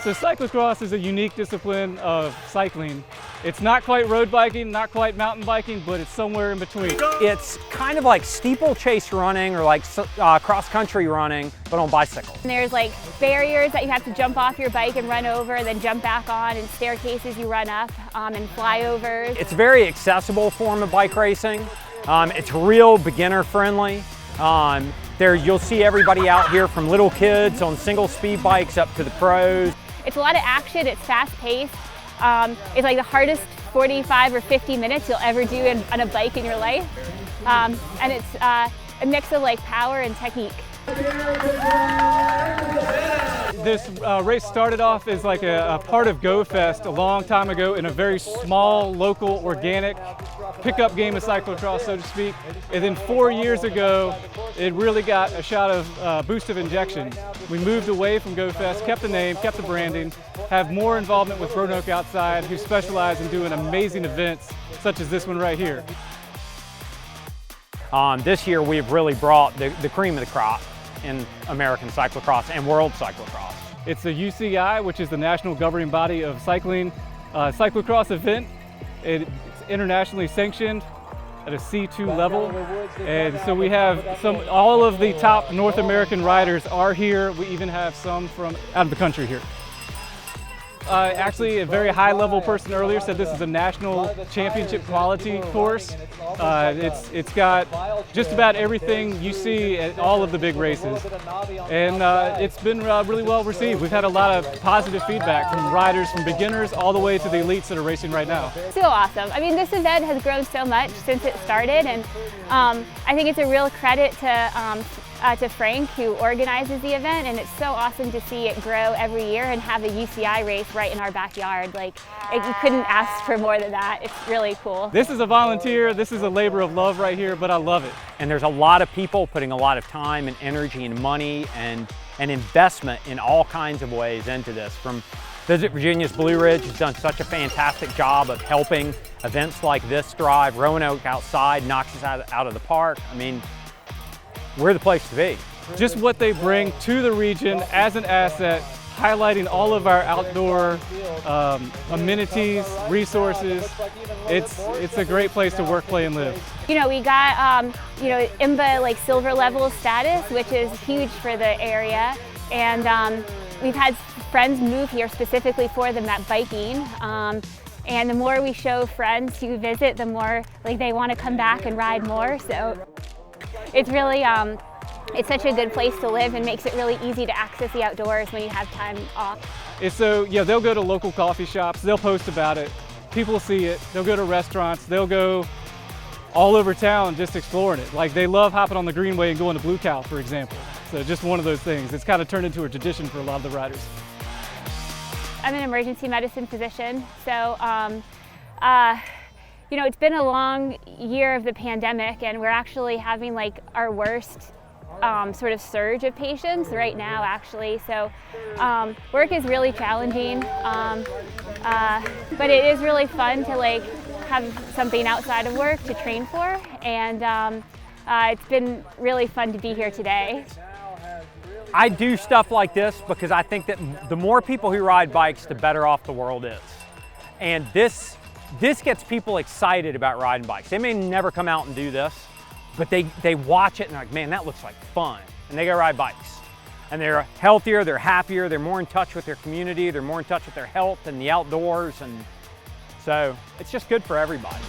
So cyclocross is a unique discipline of cycling. It's not quite road biking, not quite mountain biking, but it's somewhere in between. It's kind of like steeplechase running or like cross-country running, but on bicycle. And there's like barriers that you have to jump off your bike and run over, then jump back on, and staircases you run up, and flyovers. It's a very accessible form of bike racing. It's real beginner friendly. You'll see everybody out here from little kids on single speed bikes up to the pros. It's a lot of action, it's fast paced. It's like the hardest 45 or 50 minutes you'll ever do on a bike in your life. And it's a mix of like power and technique. This race started off as like a part of GoFest a long time ago in a very small, local, organic pickup game of cyclocross, so to speak. And then 4 years ago, it really got a shot of boost of injection. We moved away from GoFest, kept the name, kept the branding, have more involvement with Roanoke Outside, who specialize in doing amazing events such as this one right here. This year we've really brought the cream of the crop in American cyclocross and world cyclocross. It's the UCI, which is the national governing body of cycling cyclocross event. It's internationally sanctioned at a C2 level. And so we have all of the top North American riders are here. We even have some from out of the country here. Actually, a very high-level person earlier said this is a national championship quality course. It's got just about everything you see at all of the big races. And it's been really well received. We've had a lot of positive feedback from riders, from beginners, all the way to the elites that are racing right now. So awesome. I mean, this event has grown so much since it started, and I think it's a real credit to Frank, who organizes the event, and it's so awesome to see it grow every year and have a UCI race right in our backyard. Like, you couldn't ask for more than that. It's really cool. This is a volunteer, this is a labor of love right here, but I love it. And there's a lot of people putting a lot of time and energy and money and investment in all kinds of ways into this. From Visit Virginia's Blue Ridge has done such a fantastic job of helping events like this thrive. Roanoke Outside knocks us out of the park. I mean, we're the place to be. Just what they bring to the region as an asset, highlighting all of our outdoor amenities, resources. It's a great place to work, play, and live. You know, we got IMBA like silver level status, which is huge for the area, and we've had friends move here specifically for the biking. And the more we show friends who visit, the more like they want to come back and ride more. So it's really, it's such a good place to live and makes it really easy to access the outdoors when you have time off. So, yeah, they'll go to local coffee shops, they'll post about it, people see it, they'll go to restaurants, they'll go all over town just exploring it. Like, they love hopping on the Greenway and going to Blue Cow, for example. So just one of those things. It's kind of turned into a tradition for a lot of the riders. I'm an emergency medicine physician, so you know, it's been a long year of the pandemic, and we're actually having like our worst sort of surge of patients right now, actually. So work is really challenging, but it is really fun to like have something outside of work to train for, and it's been really fun to be here today. I do stuff like this because I think that the more people who ride bikes, the better off the world is. And this gets people excited about riding bikes. They may never come out and do this, but they watch it and they're like, man, that looks like fun. And they go ride bikes. And they're healthier, they're happier, they're more in touch with their community, they're more in touch with their health and the outdoors. And so it's just good for everybody.